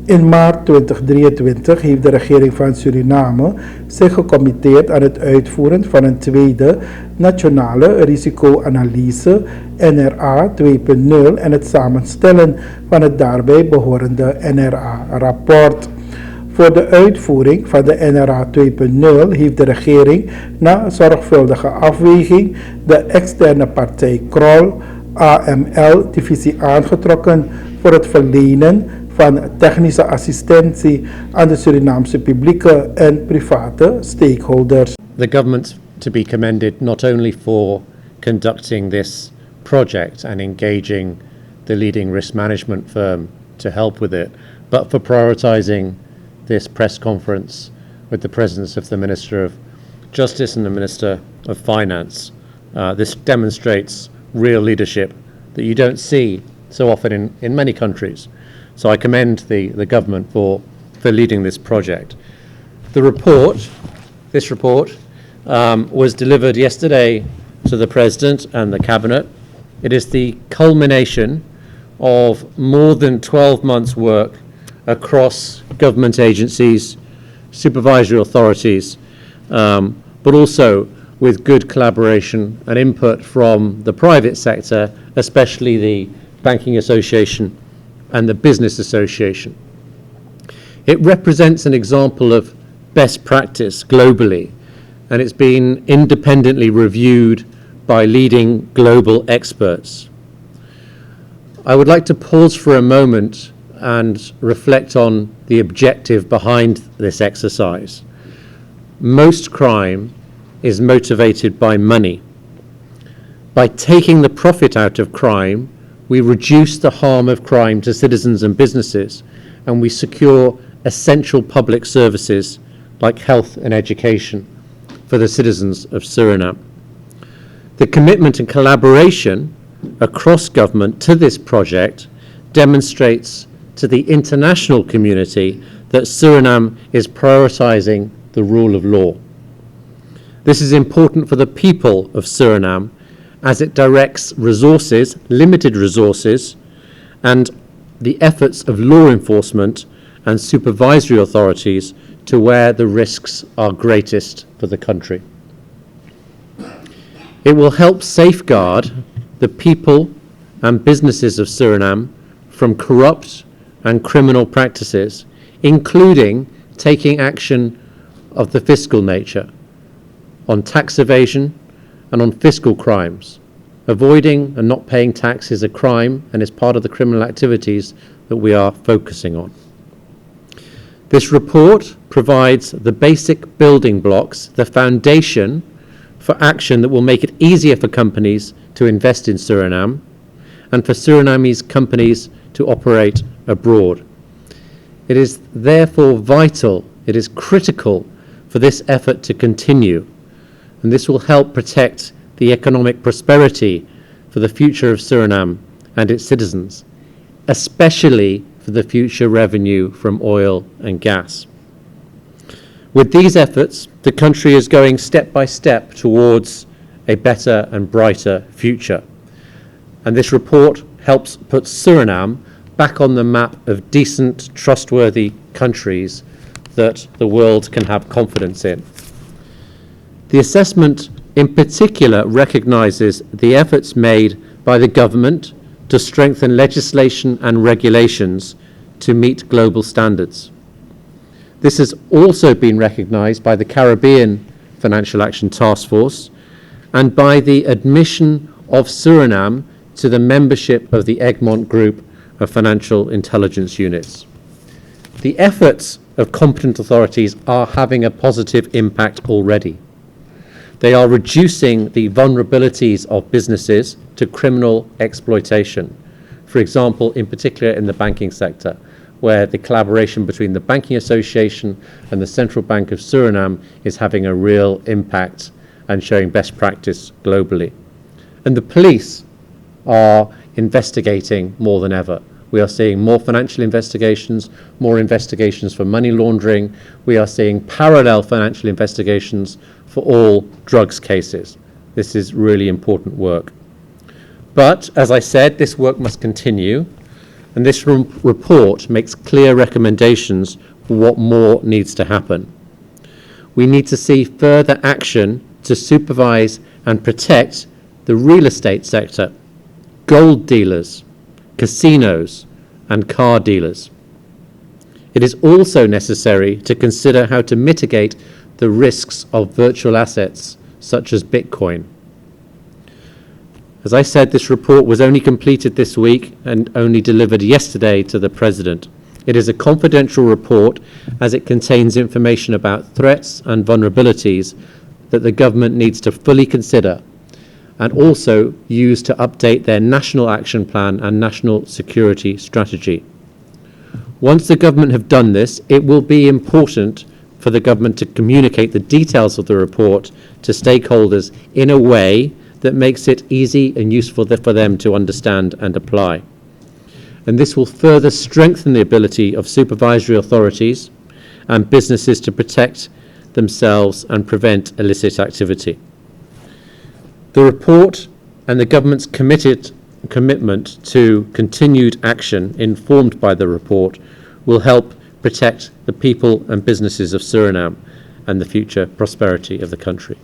In maart 2023 heeft de regering van Suriname zich gecommitteerd aan het uitvoeren van een tweede nationale risicoanalyse NRA 2.0 en het samenstellen van het daarbij behorende NRA-rapport. Voor de uitvoering van de NRA 2.0 heeft de regering na zorgvuldige afweging de externe partij Kroll AML-divisie aangetrokken voor het verlenen van technische assistentie aan de Surinaamse publieke en private stakeholders. The government to be commended not only for conducting this project and engaging the leading risk management firm to help with it, but for prioritizing this press conference with the presence of the Minister of Justice and the Minister of Finance. This demonstrates real leadership that you don't see so often in many countries. So I commend the government for leading this project. This report was delivered yesterday to the President and the Cabinet. It is the culmination of more than 12 months' work across government agencies, supervisory authorities, but also with good collaboration and input from the private sector, especially the Banking Association and the Business Association. It represents an example of best practice globally, and it's been independently reviewed by leading global experts. I would like to pause for a moment and reflect on the objective behind this exercise. Most crime is motivated by money. By taking the profit out of crime, we reduce the harm of crime to citizens and businesses, and we secure essential public services like health and education for the citizens of Suriname. The commitment and collaboration across government to this project demonstrates to the international community that Suriname is prioritizing the rule of law. This is important for the people of Suriname as it directs resources, limited resources, and the efforts of law enforcement and supervisory authorities to where the risks are greatest for the country. It will help safeguard the people and businesses of Suriname from corrupt and criminal practices, including taking action of the fiscal nature on tax evasion and on fiscal crimes. Avoiding and not paying tax is a crime and is part of the criminal activities that we are focusing on. This report provides the basic building blocks, the foundation for action that will make it easier for companies to invest in Suriname and for Surinamese companies to operate abroad. It is therefore vital, it is critical for this effort to continue, and this will help protect the economic prosperity for the future of Suriname and its citizens, especially for the future revenue from oil and gas. With these efforts, the country is going step by step towards a better and brighter future. And this report helps put Suriname back on the map of decent, trustworthy countries that the world can have confidence in. The assessment in particular recognises the efforts made by the government to strengthen legislation and regulations to meet global standards. This has also been recognised by the Caribbean Financial Action Task Force and by the admission of Suriname to the membership of the Egmont Group of Financial Intelligence Units. The efforts of competent authorities are having a positive impact already. They are reducing the vulnerabilities of businesses to criminal exploitation. For example, in particular in the banking sector, where the collaboration between the Banking Association and the Central Bank of Suriname is having a real impact and showing best practice globally. And the police are investigating more than ever. We are seeing more financial investigations, more investigations for money laundering. We are seeing parallel financial investigations for all drugs cases. This is really important work. But, as I said, this work must continue. And this report makes clear recommendations for what more needs to happen. We need to see further action to supervise and protect the real estate sector, gold dealers, casinos, and car dealers. It is also necessary to consider how to mitigate the risks of virtual assets such as Bitcoin. As I said, this report was only completed this week and only delivered yesterday to the President. It is a confidential report as it contains information about threats and vulnerabilities that the government needs to fully consider and also use to update their national action plan and national security strategy. Once the government have done this, it will be important for the government to communicate the details of the report to stakeholders in a way that makes it easy and useful for them to understand and apply. And this will further strengthen the ability of supervisory authorities and businesses to protect themselves and prevent illicit activity. The report and the government's commitment to continued action informed by the report will help protect the people and businesses of Suriname and the future prosperity of the country.